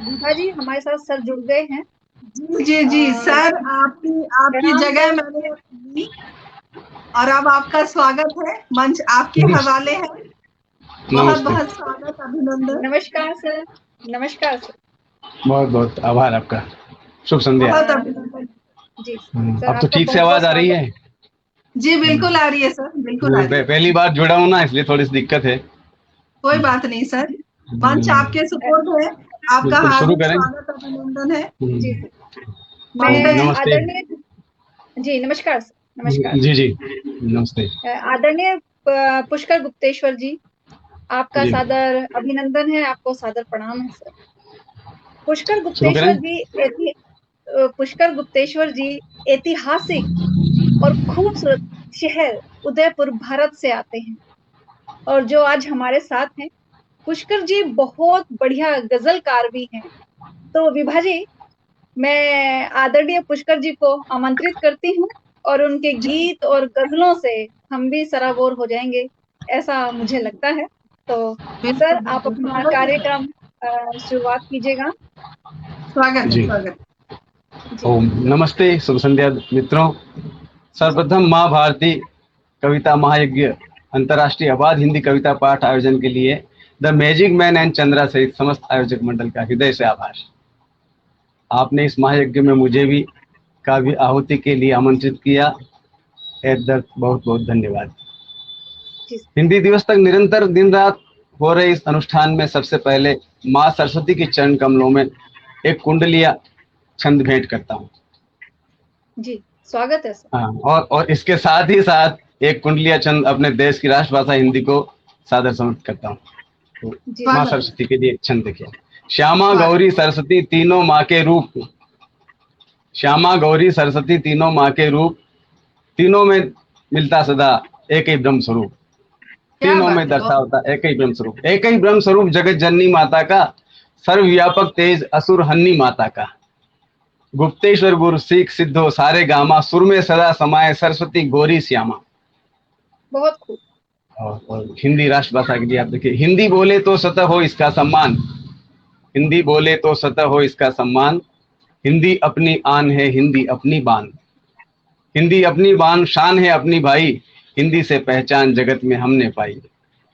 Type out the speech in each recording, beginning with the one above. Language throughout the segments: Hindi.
विभा जी हमारे साथ सर जुड़ गए हैं। जी जी जी सर, आपकी आपकी प्रणाम जगह सर। मैंने ली और अब आपका स्वागत है, मंच आपके हवाले है। बहुत नमस्ते। बहुत स्वागत, अभिनंदन। नमस्कार सर। नमस्कार सर। बहुत बहुत आभार आपका। शुभ संध्या। बहुत अभिनंदन। जी सर, अब तो आपका ठीक से बहुत बहुत आवाज आ रही स्वागत। है। जी बिल्कुल आ रही है सर, बिल्कुल आ रही है। पहली बार जुड़ा हूं ना, इसलिए थोड़ी सी दिक्कत है। कोई बात नहीं सर, मंच आपके सुपुर्द है। आपका बिल्कुल शुरू हार्दिक करें। स्वागत, अभिनंदन है। जी सर। मंच मैं पे नमस्ते। आदरणीय जी नमस्कार सर। नमस्कार जी जी नमस्ते। आदरणीय पुष्कर गुप्तेश्वर जी, आपका जी सादर अभिनंदन है, आपको सादर प्रणाम है सर। पुष्कर शुरू करें। गुप्तेश्वर जी पुष्कर गुप्तेश्वर जी ऐतिहासिक और खूबसूरत शहर उदयपुर भारत से आते हैं, और जो आज हमारे साथ हैं, पुष्कर जी बहुत बढ़िया गजलकार भी हैं। तो विभा जी, मैं आदरणीय पुष्कर जी को आमंत्रित करती हूँ, और उनके गीत और गजलों से हम भी सराबोर हो जाएंगे, ऐसा मुझे लगता है। तो बिल्कुल सर, आप बिल्कुल अपना स्वागत है सर। कार्यक्रम शुरुआत कीजिएगा। स्वागत है, जी। स्वागत। जी ओम नमस्ते, शुभ संध्या मित्रों। सर्वप्रथम माँ भारती कविता महायज्ञ अंतर्राष्ट्रीय आबाद हिंदी कविता पाठ आयोजन के लिए the magic man and Chandra सहित समस्त आयोजक मंडल का हृदय से आभार। आपने इस महायज्ञ में मुझे भी काव्य आहुति के लिए आमंत्रित किया, बहुत बहुत धन्यवाद। जी हिंदी दिवस तक निरंतर दिन रात हो रहे इस अनुष्ठान में सबसे पहले माँ सरस्वती के चरण कमलों में एक कुंडलिया छंद भेंट करता हूँ। जी, स्वागत है सर। हाँ, और इसके साथ ही साथ एक कुंडलिया छंद अपने देश की राष्ट्रभाषा हिंदी को सादर समर्पित करता हूँ। तो जी माँ सर। सरस्वती के लिए एक छंद देखिए। श्यामा स्वागत। गौरी सरस्वती तीनों माँ के रूप, श्यामा गौरी सरस्वती तीनों माँ के रूप, तीनों में मिलता सदा एक ही ब्रह्म स्वरूप, क्या तीनों बात में है, दर्शा बहुत होता एक ही ब्रह्म स्वरूप, एक ही ब्रह्म स्वरूप जगत जननी माता का, सर्वव्यापक तेज असुर हन्नी माता का, गुप्तेश्वर गुरु सीख सिद्धो सारे गामा, सुर में सदा समाये सरस्वती गौरी श्यामा। बहुत खूब। और हिंदी राष्ट्रभाषा के लिए आप देखिए, हिंदी बोले तो सतह हो इसका सम्मान, हिंदी बोले तो सतह हो इसका सम्मान, हिंदी अपनी आन है हिंदी अपनी बान, हिंदी अपनी बान शान है अपनी भाई, हिंदी से पहचान जगत में हमने पाई,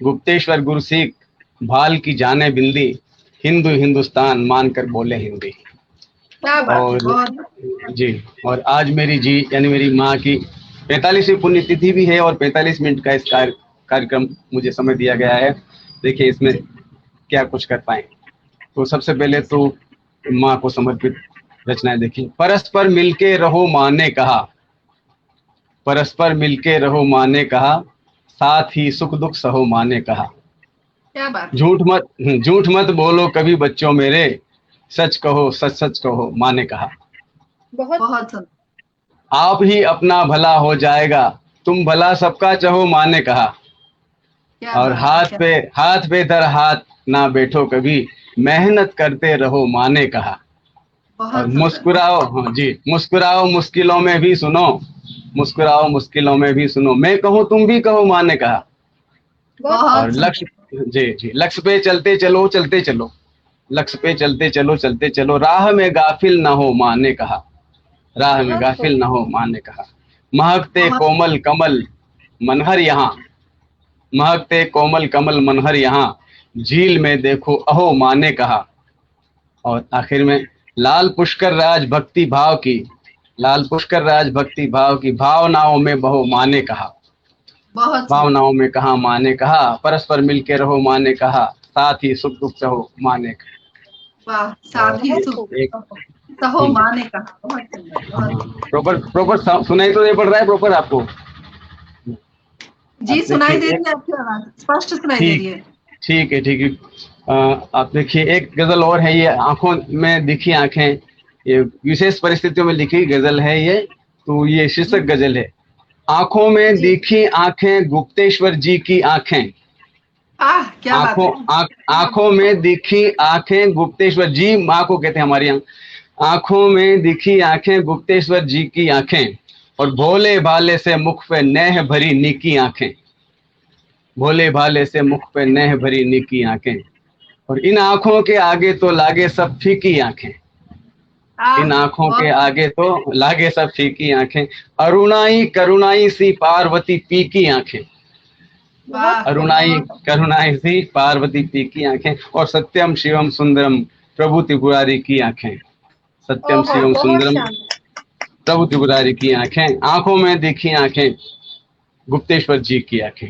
गुप्तेश्वर गुरु सीख भाल की जाने बिंदी, हिंदू हिंदुस्तान मानकर बोले हिंदी। क्या बात है, और बहुत। जी, और आज मेरी जी यानी मेरी माँ की 45वीं पुण्यतिथि भी है, और 45 मिनट का इस कार्यक्रम मुझे समय दिया गया है। देखिए इसमें जी क्या कुछ कर पाए। तो सबसे पहले जी तो माँ को समर्पित रचनाएं देखिए। परस्पर मिलके रहो माँ ने कहा, परस्पर मिलके रहो माँ ने कहा, साथ ही सुख दुख सहो माँ ने कहा, क्या बात है। झूठ मत बोलो कभी बच्चों मेरे, सच कहो सच सच कहो माँ ने कहा, बहुत खूब। बहुत सुंदर। आप ही अपना भला हो जाएगा, तुम भला सबका चाहो माँ ने कहा, क्या और बात है, क्या हाथ पे धर हाथ ना बैठो कभी, मेहनत करते रहो माँ ने कहा, और बहुत सुंदर। मुस्कुराओ, हाँ जी, मुस्कुराओ मुश्किलों में भी सुनो, मुस्कुराओ मुश्किलों में भी सुनो, मैं कहूँ तुम भी कहो माँ ने कहा, बहुत खूब। और बहुत लक्ष्य, सुंदर। जी जी, लक्ष्य पे चलते चलो चलते चलो, लक्ष्य पे चलते चलो चलते चलो, राह में गाफिल ना हो माँ ने कहा, राह में बहुत खूब। गाफिल ना हो माँ ने कहा, महकते बहुत कोमल कमल मनहर यहाँ, महकते कोमल कमल मनहर यहाँ, झील में देखो अहो माँ ने कहा, और आखिर में लाल पुष्कर राज भक्ति भाव की, लाल पुष्कर राज भक्ति भाव की, भावनाओं में बहो माँ ने कहा, बहुत सुंदर। भावनाओं में कहा माँ ने कहा, परस्पर मिलके रहो माँ ने कहा, साथ ही सुख दुख सहो माँ ने कहा। वाह, और साथी बहुत सुख खूब। एक सहो माँ ने कहा, बहुत सुंदर, बहुत सुंदर। प्रॉपर प्रॉपर सुनाई तो नहीं पड़ रहा है प्रॉपर आपको? जी आप सुनाई दे देखिए रही है, आपकी आवाज स्पष्ट सुनाई दे रही ठीक, है। ठीक है ठीक है। आप देखिए एक गजल और है, ये आंखों में दिखी आंखें, ये विशेष परिस्थितियों में लिखी गजल है ये। तो ये शीर्षक गजल है, आंखों में जी दिखी आंखें गुप्तेश्वर जी की आंखें, आह, क्या बात है। आंखों में दिखी आंखें गुप्तेश्वर जी, माँ को कहते हैं हमारे यहाँ, आंखों में दिखी आंखें गुप्तेश्वर जी की आंखें, और भोले भाले से मुख पे नेह भरी निकी आंखें, भोले भाले से मुख पे नेह भरी निकी आंखें, और इन आंखों के आगे तो लागे सब फीकी आंखें, इन आंखों के आगे तो लागे सब फीकी आंखें, अरुणाई करुणाई सी पार्वती पी की आंखें, अरुणाई करुणाई सी पार्वती पी की आंखें, और सत्यम शिवम सुंदरम प्रभु त्रिपुरारी की आंखें, सत्यम शिवम सुंदरम प्रभु त्रिपुरारी की आंखें, आंखों में देखी आंखें गुप्तेश्वर जी की आंखें।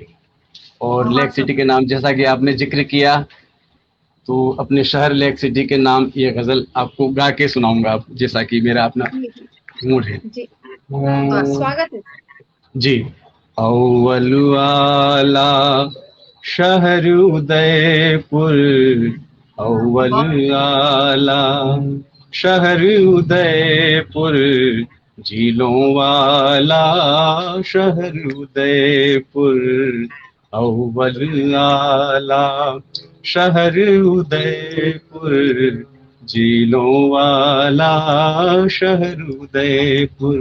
और लेक सिटी के नाम जैसा कि आपने जिक्र किया, तो अपने शहर लेक सिटी के नाम ये गजल आपको गा के सुनाऊंगा, जैसा कि मेरा अपना मूड है। जी, स्वागत है जी। अव्वल वाला शहर उदयपुर, अव्वल वाला शहर उदयपुर, झीलों वाला शहर उदयपुर, अव्वल वाला शहर उदयपुर, झीलों वाला शहर उदयपुर।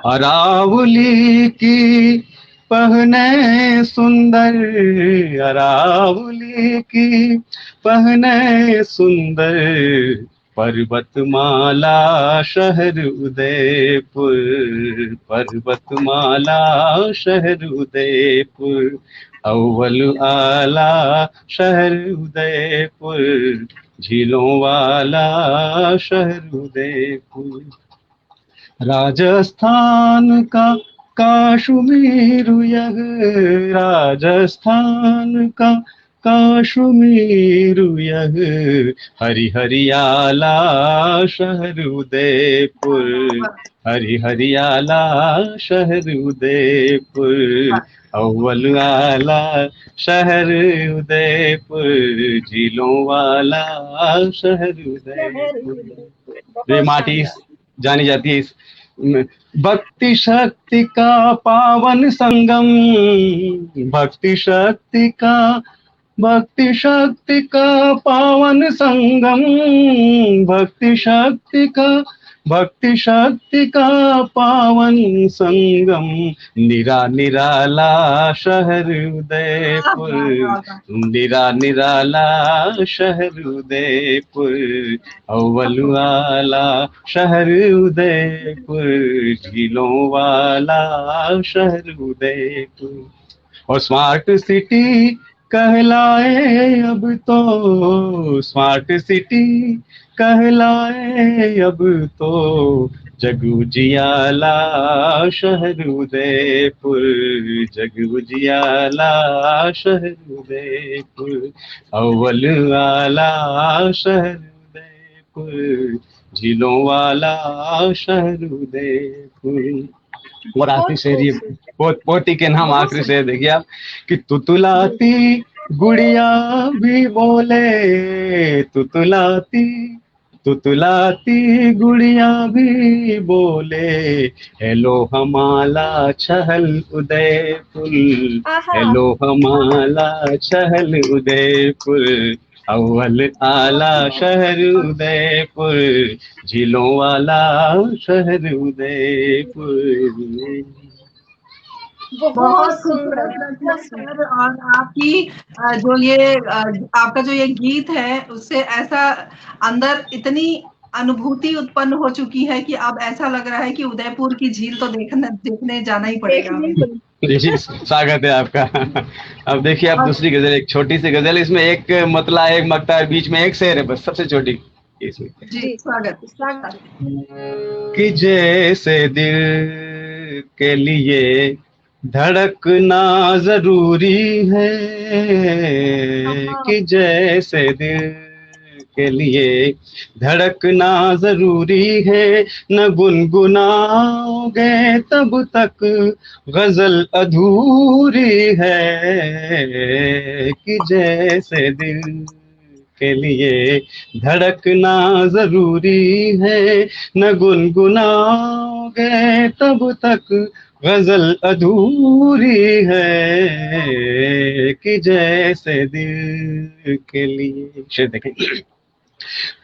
अरावली की पहने सुंदर, अरावली की पहने सुंदर, पर्वतमाला शहर उदयपुर, पर्वतमाला शहर उदयपुर, अव्वल आला शहर उदयपुर, झीलों वाला शहर उदयपुर। राजस्थान का कश्मीर यह, राजस्थान का कश्मीर यह, हरि हरियाला शहर उदयपुर, हरि हरियाला शहर उदयपुर, अव्वल आला शहर उदयपुर, झीलों वाला शहर उदयपुर। ये माटी जानी जाती है इस भक्ति शक्ति का पावन संगम, भक्ति शक्ति का, भक्ति शक्ति का पावन संगम, भक्ति शक्ति का, भक्ति शक्ति का पावन संगम, निरा निराला शहर उदयपुर, निरा निराला शहर उदयपुर, अव्वल वाला शहर उदयपुर, झीलों वाला शहर उदयपुर। और स्मार्ट सिटी कहलाए अब तो, स्मार्ट सिटी कहलाए अब तो, जगू जियाला शहर उदयपुर, जगू जियाला शहर उदयपुर, अव्वल वाला शहर उदयपुर, झीलों वाला शहर उदयपुर। और आखिरी शेर, ये पोती के नाम आखिरी शेर देखिए आप, कि तुतुलाती गुड़िया भी बोले, तुतुलाती, तुतुलाती गुड़िया भी बोले, हेलो हमारा छहल उदयपुर, हेलो हमारा छहल उदयपुर, अव्वल आला शहर उदयपुर, झीलों वाला शहर उदयपुर। बहुत खूबसूरत। और आपकी जो ये आपका जो ये गीत है, उससे ऐसा अंदर इतनी अनुभूति उत्पन्न हो चुकी है कि अब ऐसा लग रहा है कि उदयपुर की झील तो देखने जाना ही पड़ेगा। जी, स्वागत है आपका। अब देखिए आप दूसरी गजल, एक छोटी सी गजल, इसमें एक मतला एक मक्ता है, बीच में एक शेर है बस, सबसे छोटी इसमें। जी स्वागत, स्वागत। कि जैसे दिल के लिए धड़कना जरूरी है, कि जैसे दिल के लिए धड़कना जरूरी है, न गुनगुनाओगे तब तक गजल अधूरी है, कि जैसे दिल के लिए धड़कना जरूरी है, न गुनगुनाओगे तब तक गजल अधूरी है, कि जैसे दिल के लिए। शेर देखें,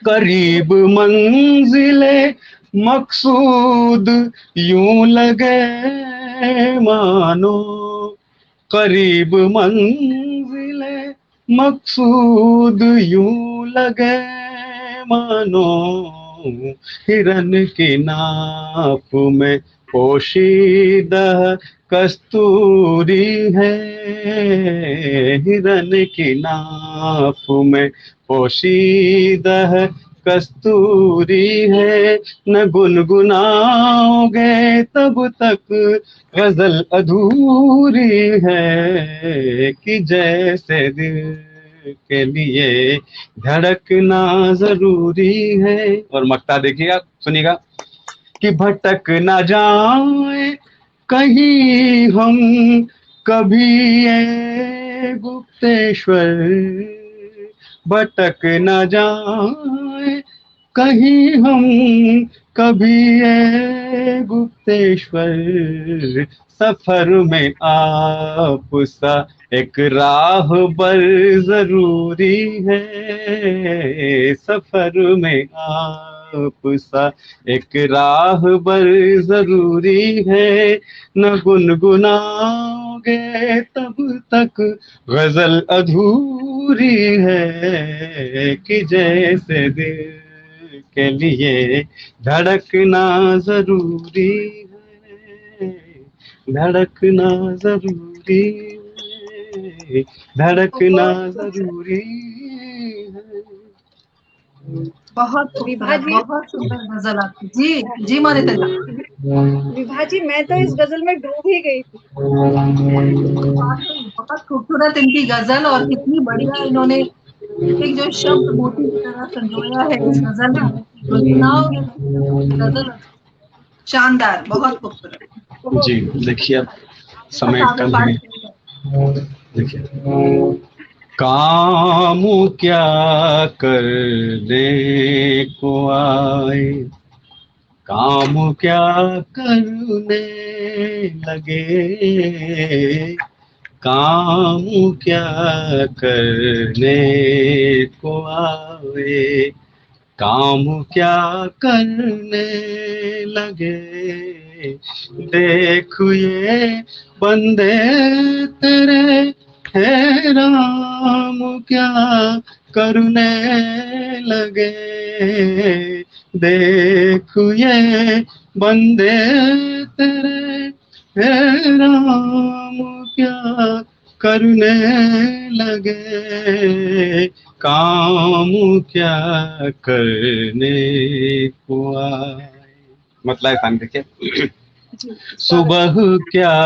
करीब मंजिले मकसूद यूं लगे मानो, करीब मंजिले मकसूद यूं लगे मानो हिरन की नाप में पोशीदा कस्तूरी है, हिरन की नाप में पोशीदा कस्तूरी है। न गुनगुनाओगे तब तक गजल अधूरी है, कि जैसे दिल के लिए धड़कना जरूरी है। और मक्ता देखिएगा, सुनिएगा, कि भटक ना जाए कहीं हम कभी ये गुप्तेश्वर, भटक न जाए कहीं हम कभी ये गुप्तेश्वर। सफर में आप सा एक राहबर जरूरी है, सफर में आप सा एक राहबर जरूरी है। न गुनगुनाओगे तब तक गजल अधूरी है, कि जैसे दिल के लिए धड़कना जरूरी है, धड़कना जरूरी है, धड़कना जरूरी है। बहुत विभा जी, बहुत सुंदर गजल आपकी। जी जी मानिता जी। विभा जी, मैं तो इस गजल में डूब ही गई थी। बहुत खूबसूरत इनकी गजल, और कितनी बढ़िया इन्होंने एक जो शब्द मोती की तरह संजोया है इस गजल में। गुनगुनाओगे गजल, शानदार, बहुत खूबसूरत। जी देखिए, अब समय आगे कम पाठ है। करिए। देखिए, काम क्या करने को आए, काम क्या करने लगे, काम क्या करने को आए, काम क्या करने लगे। देख ये बंदे तेरे है राम क्या करने लगे, देख ये बंदे तेरे है राम क्या करने लगे, काम क्या करने को आए। मतलब है, देखिए, सुबह क्या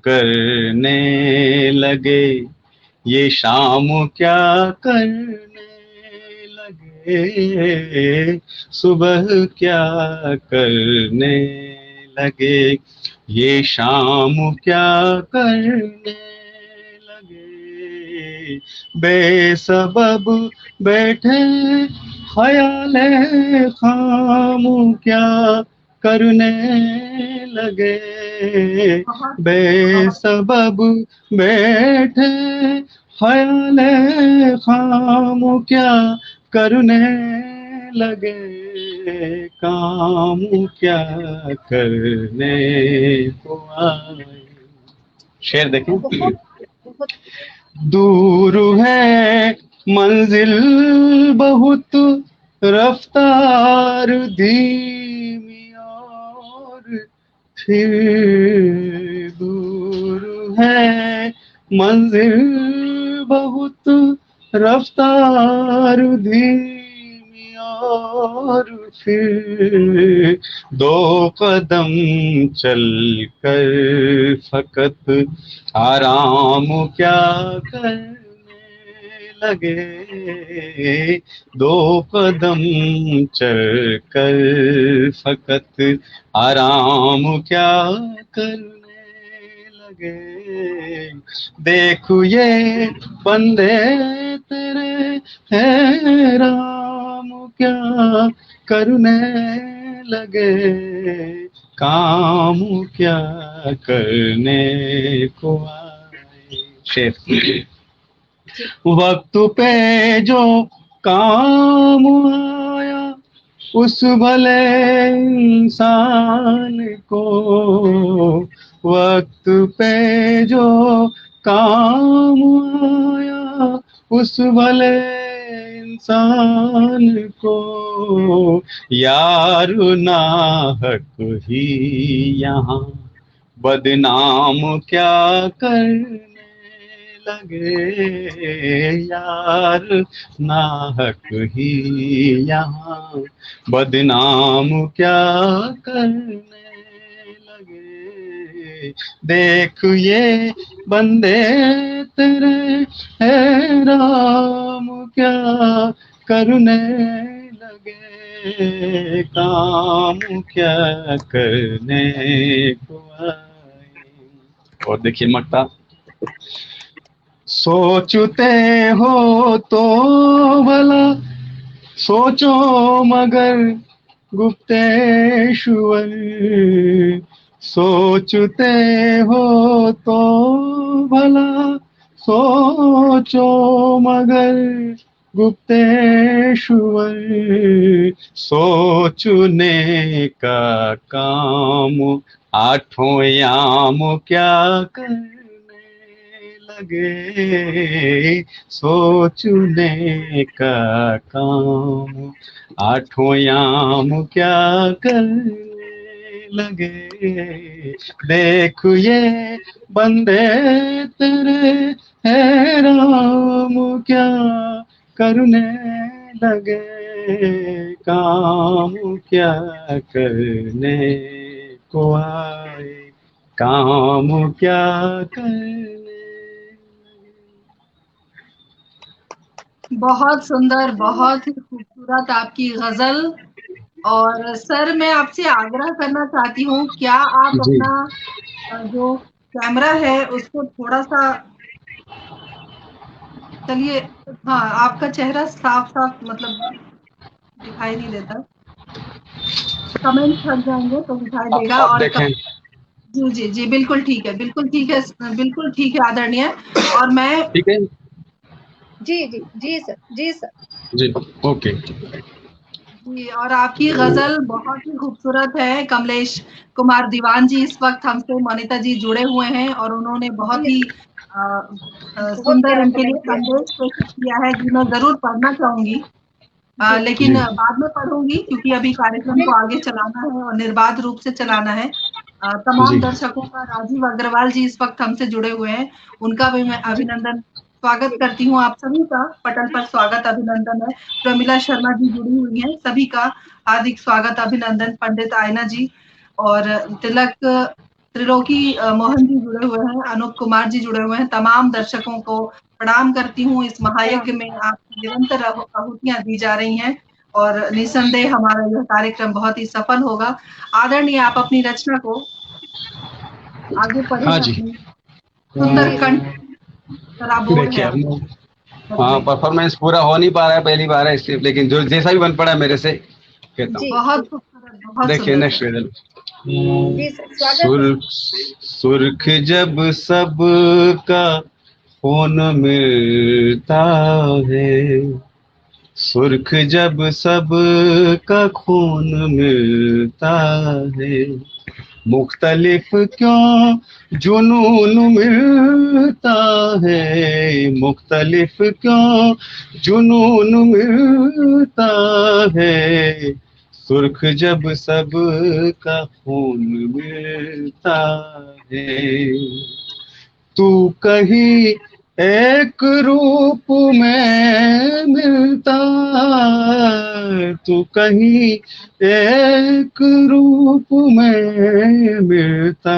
करने लगे, ये शाम क्या करने लगे, सुबह क्या करने लगे, ये शाम क्या करने लगे। बेसबब बैठे ख्याले खाम क्या करने लगे, बेसबब बैठे ख्याले खाम क्या करने लगे, काम क्या करने को आए। शेर देखें, दूर है मंजिल बहुत रफ्तार धीमी, और फिर दूर है मंजिल बहुत रफ्तार धीमी, और फिर दो कदम चल कर फकत आराम क्या करने लगे, दो कदम चल कर फकत आराम क्या करने लगे। देखो ये बंदे तेरे है राम क्या करने लगे, काम क्या करने को आए। शेर, वक्त पे जो काम आया उस भले इंसान को, वक्त पे जो काम आया उस भले इंसान को यार नाहक ही यहाँ बदनाम क्या करने लगे यार नाहक ही यहाँ बदनाम क्या करने लगे। देख ये बंदे तेरे है राम क्या करने लगे, काम क्या करने को आए। और देखिए मक्ता, सोचते हो तो भला सोचो मगर गुप्तेश्वर, सोचते हो तो भला सोचो मगर गुप्तेश्वर, सोचने का काम आठों याम क्या करने लगे, सोचने का काम आठों याम क्या करने लगे। देख ये बंदे तेरे है राम क्या करने लगे, काम क्या करने को आए, काम क्या करने। बहुत सुंदर, बहुत ही खूबसूरत आपकी गजल। और सर मैं आपसे आग्रह करना चाहती हूँ, क्या आप जी अपना जो कैमरा है उसको थोड़ा सा, चलिए, हाँ आपका चेहरा साफ साफ मतलब दिखाई नहीं देता, कमेंट हट जाएंगे तो दिखाई देगा। अब और देखें। जी जी जी, बिल्कुल ठीक है, बिल्कुल ठीक है, बिल्कुल ठीक है आदरणीय। और मैं ठीक है जी जी जी सर, जी सर। जी ओके। जी, और आपकी गजल बहुत ही खूबसूरत है। कमलेश कुमार दीवान जी इस वक्त हमसे मोनिता जी जुड़े हुए हैं और उन्होंने बहुत जी ही सर, बहुत सुंदर प्यारा उनके लिए कमेंट किया है। संदेश प्रेषित किया है, जी मैं जरूर पढ़ना चाहूंगी। जी लेकिन जी बाद में पढ़ूंगी क्योंकि अभी कार्यक्रम को आगे बिल्कुल। चलाना है और निर्बाध रूप से चलाना है। जी तमाम दर्शकों का, राजीव अग्रवाल जी इस वक्त हमसे जुड़े हुए हैं, उनका भी मैं जी अभिनंदन स्वागत करती हूँ। आप सभी का पटल पर स्वागत अभिनंदन है। प्रमिला शर्मा जी जुड़ी हुई हैं, सभी का हार्दिक स्वागत अभिनंदन। पंडित आयना जी और तिलक त्रिलोकी मोहन जी जुड़े हुए हैं, अनूप कुमार जी जुड़े हुए हैं। तमाम दर्शकों को प्रणाम करती हूँ। इस महायज्ञ में आपकी निरंतर आहुतियां दी जा रही हैं और निसंदेह हमारा यह कार्यक्रम बहुत ही सफल होगा। आदरणीय, आप अपनी रचना को आगे पढ़ें, हाँ जी। अपनी सुंदर जी कंठ सराबोर देखिए है अब आपकी हाँ, गजलें। परफॉर्मेंस पूरा हो नहीं पा रहा है, पहली बार है इसलिए, लेकिन जो जैसा भी बन पड़ा है मेरे से कहता हूँ। जी बहुत जी खूबसूरत, बहुत देखिए सुंदर नेक्स्ट सर। गजल। जी सर, स्वागत है। सुर्ख सुर्ख जब सब का खून मिलता है, सुर्ख जब सब का खून मिलता है, मुख्तलिफ क्यों जुनून मिलता है, मुख्तलिफ क्यों जुनून मिलता है, सुर्ख जब सब का खून मिलता है। तू कहीं एक रूप में मिलता, तू कहीं एक रूप में मिलता,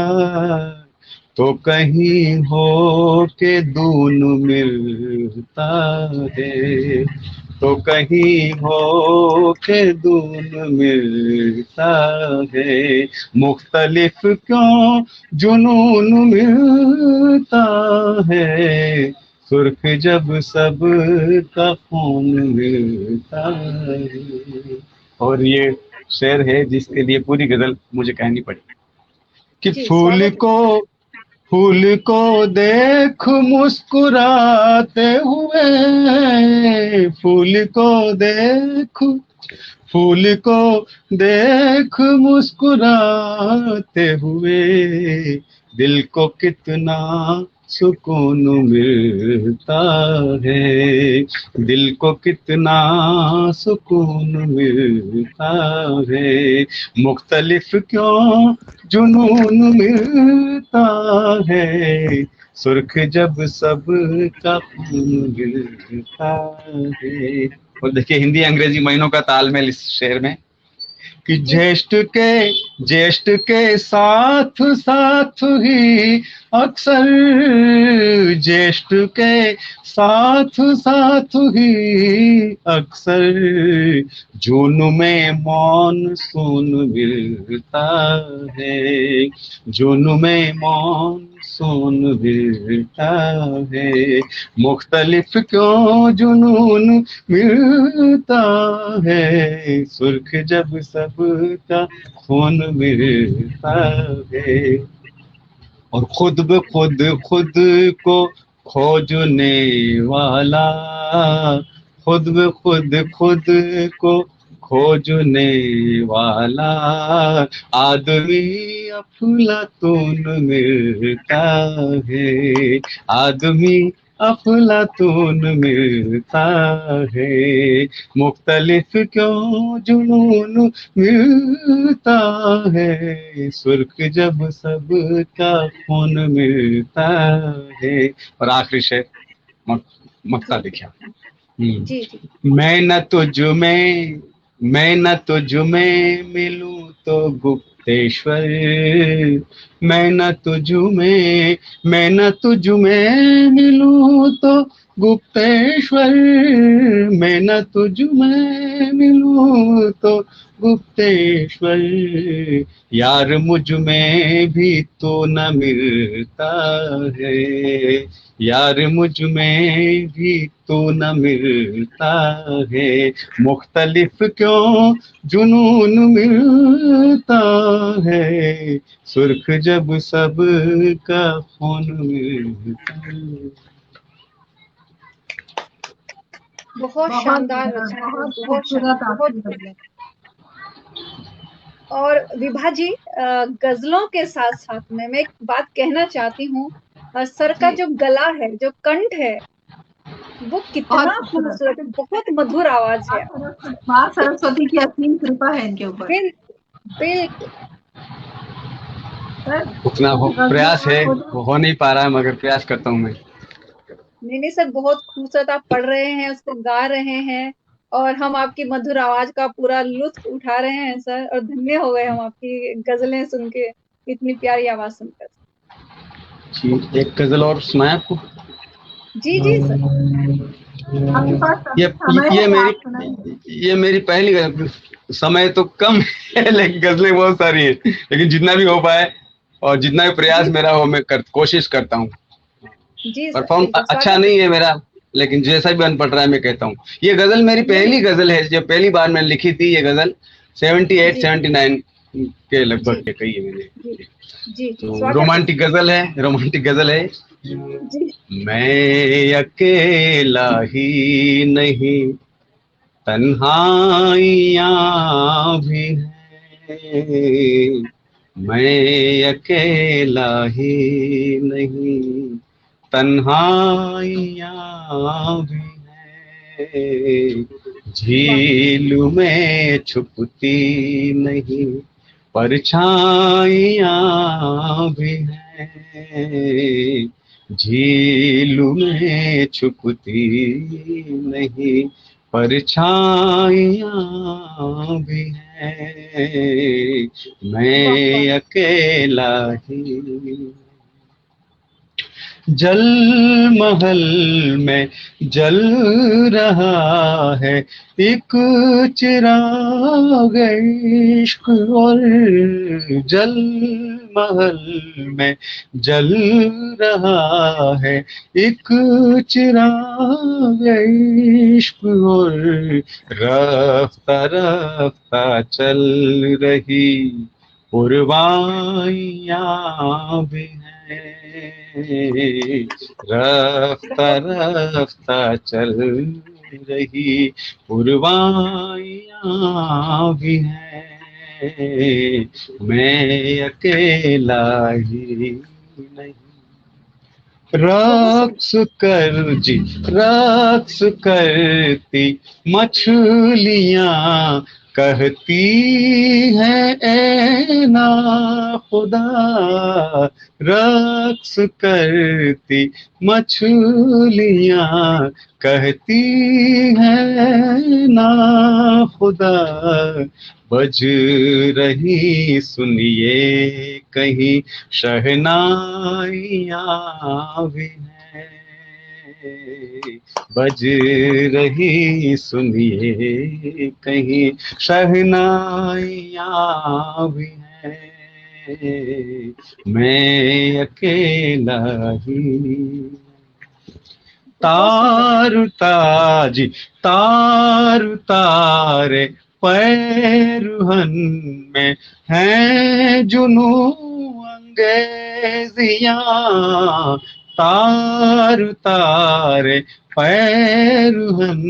तो कहीं हो के दून मिलता है, तो कहीं हो के दून मिलता है, मुख्तलिफ क्यों जुनून मिलता है, सुर्ख जब सब का खून मिलता है। और ये शेर है जिसके लिए पूरी गजल मुझे कहनी पड़ी कि जी स्वागत है। फूल को देख मुस्कुराते हुए, फूल को देख मुस्कुराते हुए, दिल को कितना सुकून मिलता है, दिल को कितना सुकून मिलता है, मुख्तलिफ क्यों जुनून मिलता है, सुर्ख जब सब का खून मिलता है। और देखिए हिंदी अंग्रेजी महीनों का तालमेल इस शेर में कि ज्येष्ठ के साथ साथ ही अक्सर, ज्येष्ठ के साथ साथ ही अक्सर, जून में मॉनसून मिलता है, जून में मॉनसून मिलता है, मुख्तलिफ क्यों जुनून मिलता है, सुर्ख जब सबका खून मिलता है, और खुद ब खुद को खोजने वाला, खुद ब खुद को खोजने वाला आदमी अफलातून मिलता है, आदमी अफलातून मिलता है, मुख्तलिफ क्यों जुनून मिलता है, सुर्ख जब सबका खून मिलता है। और आखिरी शेर मक्ता लिखा, जी जी। मैं न तुझ में मिलूं तो गुप्तेश्वर, मैं न तुझ में मिलूं तो गुप्तेश्वर, मैं न तुझ में मिलूं तो गुप्तेश्वर, यार मुझ में भी तो न मिलता है, यार मुझ में भी तो न मिलता है, मुख्तलिफ क्यों जुनून मिलता है, सुर्ख जब सब का खून मिलता है। बहुत शानदार रचना, बहुत बहुत खूबसूरत शानदार, आपकी बहुत। गजलें। और विभा जी, गजलों के साथ साथ में मैं एक बात कहना चाहती हूँ, सर का जी, जो गला है, जो कंठ है, वो बहुत कितना खूबसूरत। खूबसूरत है, बहुत मधुर आवाज है। माँ सरस्वती की असीम कृपा है इनके ऊपर। बिल बिल्कुल। सर, उतना प्रयास है, हो नहीं पा रहा है, मगर प्रयास करता हूँ मैं। नहीं नहीं सर, बहुत खूबसूरत आप पढ़ रहे हैं, उसको गा रहे हैं, और हम आपकी मधुर आवाज का पूरा लुत्फ उठा रहे हैं सर, और धन्य हो गए हम आपकी गजलें सुन के, इतनी प्यारी आवाज सुनकर। जी, एक गजल और सुनाए आपको। जी जी सर। आपके पास ये समय ये है, आप सुनाइए। ये मेरी पहली गजल, समय तो कम है लेकिन गजलें बहुत सारी हैं, लेकिन जितना भी हो पाए और जितना भी प्रयास जी मेरा हो मैं कोशिश करता हूँ। जी सर, परफॉर्म बिल्कुल अच्छा स्वागत। नहीं है मेरा, लेकिन जैसा भी बन पड़ रहा है मैं कहता हूँ। ये गजल मेरी नहीं पहली नहीं। गजल है, जो पहली बार मैंने लिखी थी। ये गजल 78 जी 79 के जी लगभग कही है जी मैंने। जी जी, तो स्वागत है। रोमांटिक गजल है, रोमांटिक गजल है। जी मैं अकेला ही नहीं, तन्हाइयाँ भी हैं, मैं अकेला ही नहीं, तन्हाइयाँ भी हैं, वाह। झील में छुपती नहीं परछाइयाँ भी हैं, झील में छुपती नहीं परछाइयाँ भी हैं, वाह मैं वाह। अकेला ही। जल महल में जल रहा है एक चिराग इश्क, और जल महल में जल रहा है एक चिराग इश्क, और रफ्ता रफ्ता चल रही पुरवाइयाँ भी हैं, रफ्ता बहुत रफ्ता चल रही पुरवाइयाँ भी हैं, मैं अकेला ही नहीं। रक्स कर जी, रक्स करती मछलियां कहती हैं ऐ ना खुदा, रक्स करती मछलियां कहती हैं ना खुदा, बज रही सुनिए कहीं शहनाइयाँ भी हैं, बज रही सुनिए कहीं शहनाइयाँ भी हैं, मैं अकेला ही तार ताजी तार तारे पैरहन में हैं जुनू अंगेजियां, तार तारे पैरहन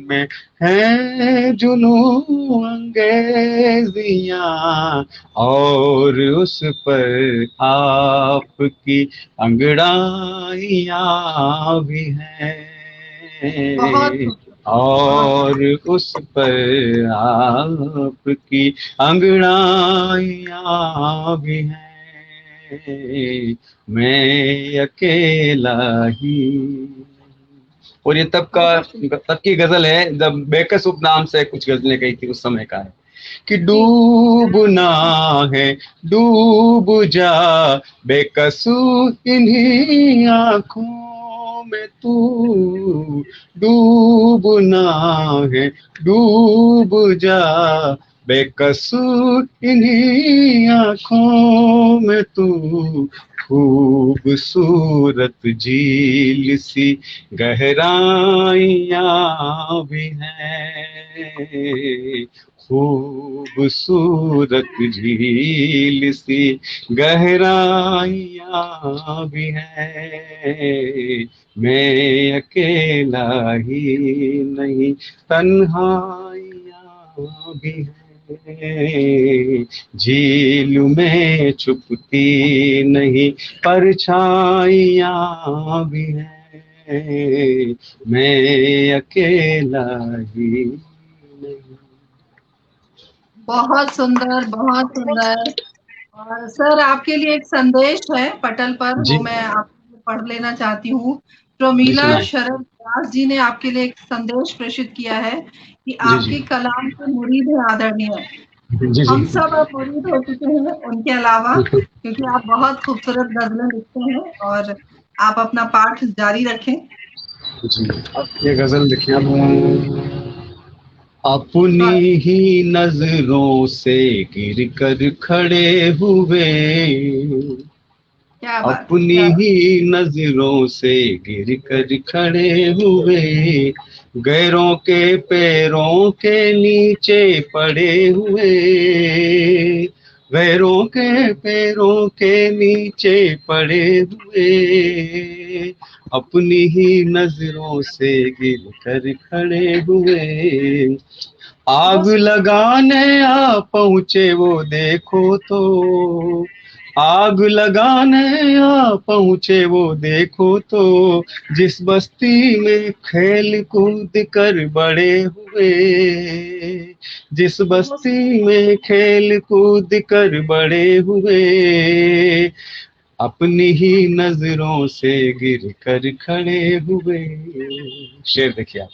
में हैं जुनू अंगेजियां, और उस पर आपकी अंगड़ाइयाँ भी हैं, और उस पर आपकी अंगड़ाइयाँ भी हैं, मैं अकेला ही। और ये तब की गजल है जब बेकसूर नाम से कुछ गजलें गई थी, उस समय का है कि डूबना है डूब जा बेकसूर इन्हीं आँखों में तू, डूबना है डूब जा बेकसूर इन्हीं आँखों में तू, खूबसूरत झील सी गहराइयाँ भी हैं, खूबसूरत झील सी गहराइयाँ भी हैं, मैं अकेला ही नहीं तन्हाइयाँ भी हैं, झील में छुपती नहीं परछाइयाँ भी हैं, मैं अकेला ही नहीं। बहुत सुंदर, बहुत सुंदर। और सर आपके लिए एक संदेश है पटल पर, वो मैं आपको पढ़ लेना चाहती हूँ। प्रमीला शरद व्यास जी ने आपके लिए एक संदेश प्रेषित किया है कि आपकी कलाम के मुरीद हैं आदरणीय। हम सब अब मुरीद हो चुके हैं उनके अलावा, क्योंकि आप बहुत खूबसूरत गजलें लिखते हैं और आप अपना पाठ जारी रखें। ये गजल देखिए, अपनी ही नजरों से गिर कर खड़े हुए, अपनी ही नजरों से गिर कर खड़े हुए, गैरों के पैरों के नीचे पड़े हुए, गैरों के पैरों के नीचे पड़े हुए, अपनी ही नजरों से गिर कर खड़े हुए, आग लगाने आ पहुँचे वो देखो तो, आग लगाने आ पहुँचे वो देखो तो, जिस बस्ती में खेल कूद कर बड़े हुए, जिस बस्ती में खेल कूद कर बड़े हुए, अपनी ही नजरों से गिर कर खड़े हुए। शेर देखिए आप,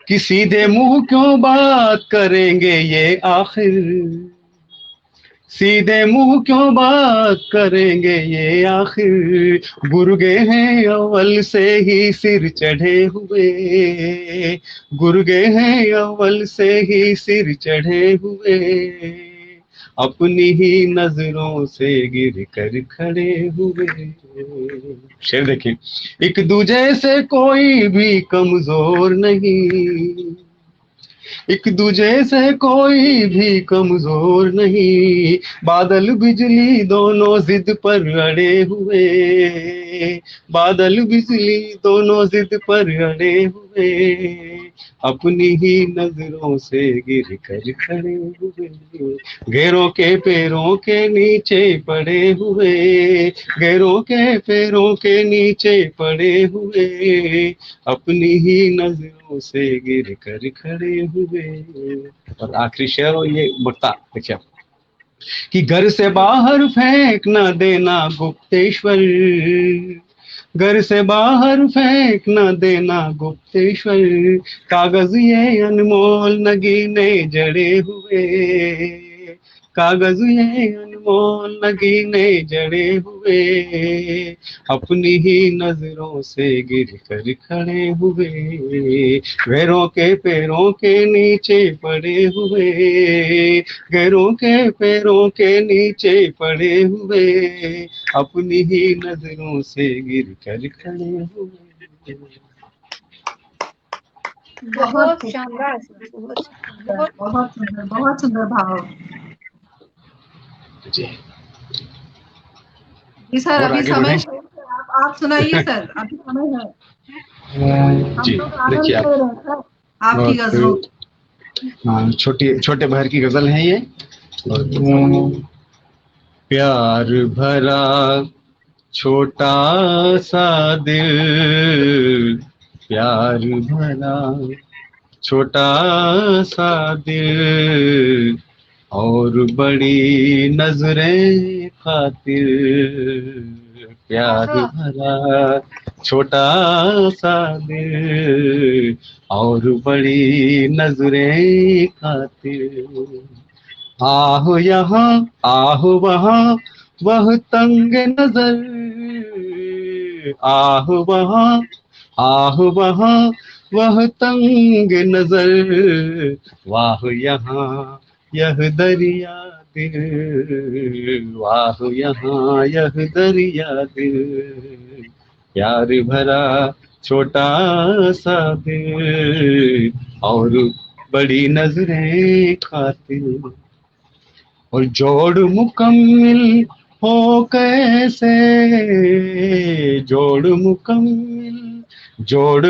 कि सीधे मुंह क्यों बात करेंगे ये आखिर, सीधे मुंह क्यों बात करेंगे ये आखिर, गुर्गे हैं अव्वल से ही सिर चढ़े हुए, गुर्गे हैं अव्वल से ही सिर चढ़े हुए, अपनी ही नजरों से गिर कर खड़े हुए। शेर देखिए, एक दूजे से कोई भी कमजोर नहीं, एक दूजे से कोई भी कमजोर नहीं, बादल बिजली दोनों जिद पर अड़े हुए, बादल बिजली दोनों जिद पर अड़े हुए, अपनी ही नजरों से गिर कर खड़े हुए, गैरों के पैरों के नीचे पड़े हुए, गैरों के पैरों के नीचे पड़े हुए, अपनी ही नजरों से गिर कर खड़े हुए। और आखिरी शेर और ये मुक्ता देखिए, कि घर से बाहर फेंक न देना गुप्तेश्वर, घर से बाहर फेंक न देना गुप्तेश्वर, कागज ये अनमोल नगीने जड़े हुए, कागज ये अनमोल नगीने जड़े हुए, अपनी ही नजरों से गिर कर खड़े हुए, गैरों के पैरों के नीचे पड़े हुए, गैरों के पैरों के नीचे पड़े हुए, अपनी ही नजरों से गिर कर खड़े हुए। बहुत शानदार, बहुत बहुत सुंदर भाव जी। जी सर। और अभी आगे समय बढ़े? है, आप सुनाइए सर, अभी समय है। हम जी लोग आनंद देखिए ले रहे हैं सर आपकी गजलों। हाँ, छोटे बहर की गजल है ये। प्यार भरा छोटा सा दिल, प्यार भरा छोटा सा दिल, और बड़ी नजरें खातिर, प्यार भरा छोटा सा दिल, और बड़ी नजरें खातिर, आहो यहाँ आहो वहाँ वह तंग नजर, आहो वहाँ आहो वहाँ वह तंग नजर, वाह यहाँ यह दरिया दिल, वाह यहाँ यह दरिया दिल, प्यार भरा छोटा सा दिल, और बड़ी नजरें खातिर, और जोड़ मुकम्मिल हो कैसे, जोड़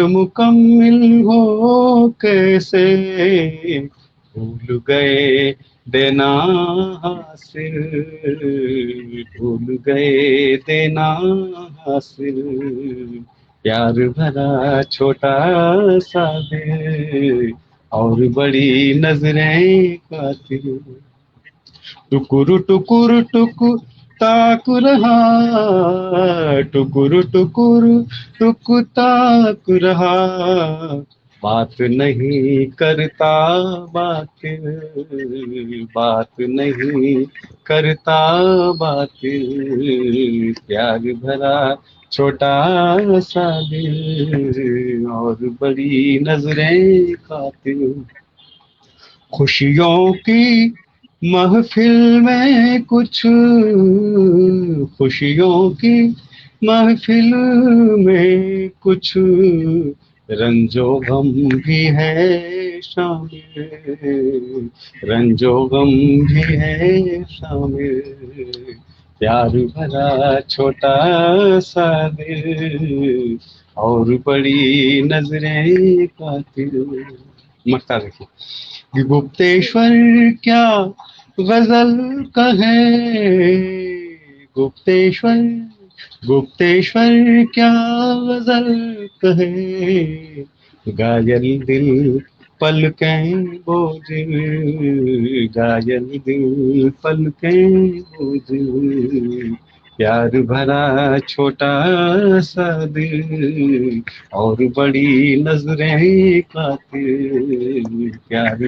मुकम्मिल हो कैसे, भूल गए देना हासिल, भूल गए देना हासिल, प्यार भरा छोटा सा दिल, और बड़ी नजरें कातिल, टुकुर टुकुर टुकु ताक रहा, टुकुर टुकुर टुक ताक रहा, बात नहीं करता बात, बात नहीं करता बात, प्यार भरा छोटा सा दिल, और बड़ी नजरें खातिर, खुशियों की महफिल में कुछ, खुशियों की महफिल में कुछ, रंजो गम भी है शामिल, रंजो गम भी है शामिल, प्यार भरा छोटा सा दिल, और बड़ी नजरें कातिल। मक्ता देखिए, गुप्तेश्वर क्या गजल कहे, गुप्तेश्वर गुप्तेश्वर क्या गजल कहे, घायल दिल पलकें बोझिल, घायल दिल पलकें बोझिल, प्यार भरा छोटा सा दिल, और बड़ी नजरें कातिल, प्यार।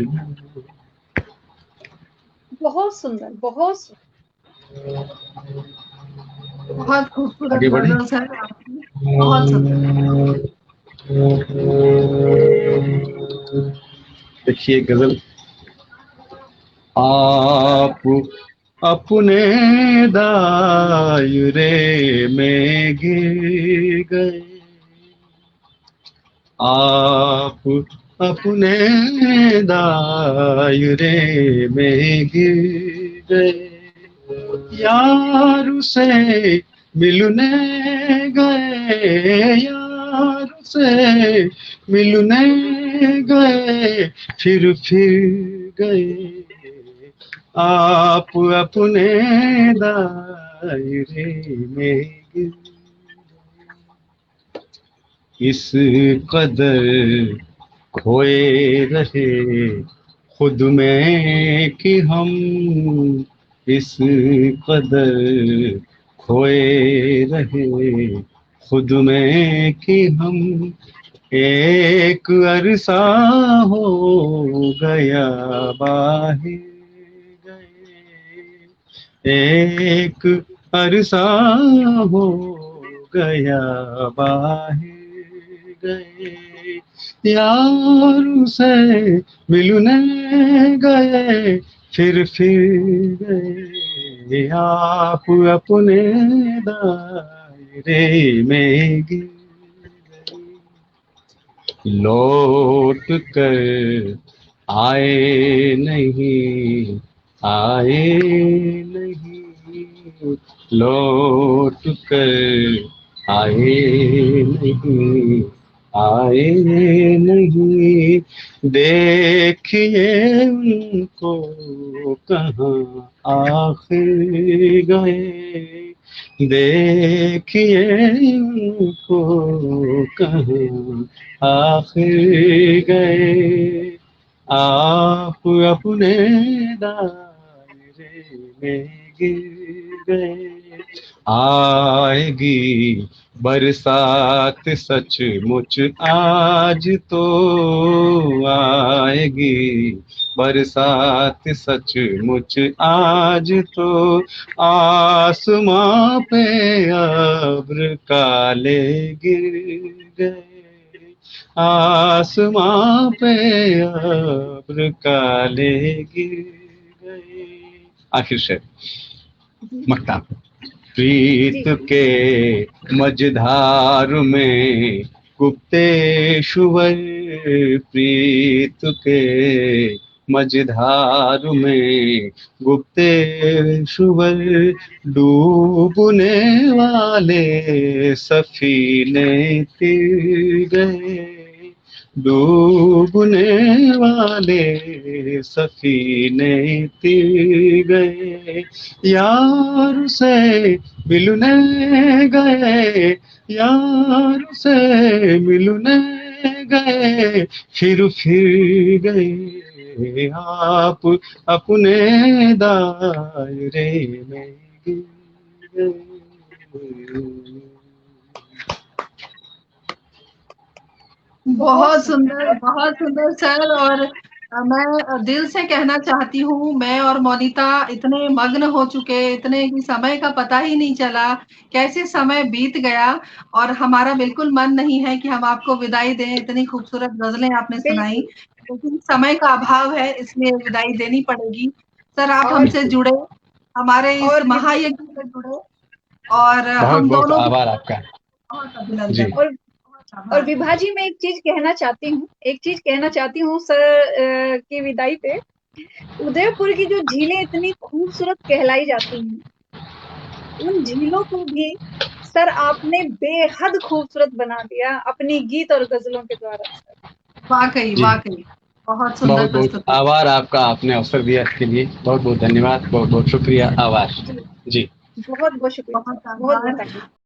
बहुत सुंदर, बहुत सुंदर। बहुत खूबसूरत आगे बढ़े? गजल सर आपकी, बहुत सुंदर। देखिए गजल, आप अपने दायरे में गिर गए, आप अपने दायरे में गिर गए, यार से मिलने गए, यार से मिलने गए, फिर गए आप अपने दायरे में गिर गए। इस कदर खोए रहे खुद में कि हम, इस कदर खोए रहे खुद में कि हम, एक अरसा हो गया बाहर गए, एक अरसा हो गया बाहर गए, यार से मिलने गए, फिर गए आप अपने दायरे में गिर गए। लौट कर आए नहीं, आए नहीं, लौट कर आए नहीं, आए नहीं, देखिए उनको कहाँ आखिर गए, देखिए उनको कहाँ आखिर गए, आप अपने दायरे में गिर गए। आएगी बरसात सचमुच आज तो, आएगी बरसात सचमुच आज तो, आसमां पे अब्र काले गिर गए, आसमां पे अब्र काले गिर गए। आखिर शेर मक्ता। प्रीत के मझधार में गुप्तेश्वर, प्रीत के मझधार में गुप्तेश्वर, डूबने वाले सफीने तिर गए, डूबने वाले सफीने तिर गए, यार से मिलने गए, यार से मिलने गए, फिर गए आप अपने दायरे में गिर गए। बहुत सुंदर सर। और मैं दिल से कहना चाहती हूँ, मैं और मोनिता इतने मग्न हो चुके, इतने कि समय का पता ही नहीं चला, कैसे समय बीत गया, और हमारा बिल्कुल मन नहीं है कि हम आपको विदाई दें। इतनी खूबसूरत गजलें आपने सुनाई, लेकिन समय का अभाव है, इसलिए विदाई देनी पड़ेगी। सर आप हमसे जुड़े, हमारे इस महायज्ञ में जुड़े, और हम दोनों आभार आपका, बहुत अभिनंदन। और विभा जी मैं एक चीज कहना चाहती हूँ सर की विदाई पे। उदयपुर की जो झीलें इतनी खूबसूरत कहलाई जाती हैं, उन झीलों को भी सर आपने बेहद खूबसूरत बना दिया अपनी गीत और गजलों के द्वारा। वाकई बहुत सुंदर बहुत आभार आपका, आपने अवसर दिया इसके लिए बहुत बहुत धन्यवाद, बहुत बहुत शुक्रिया, आभार जी, बहुत शुक्रिया, बहुत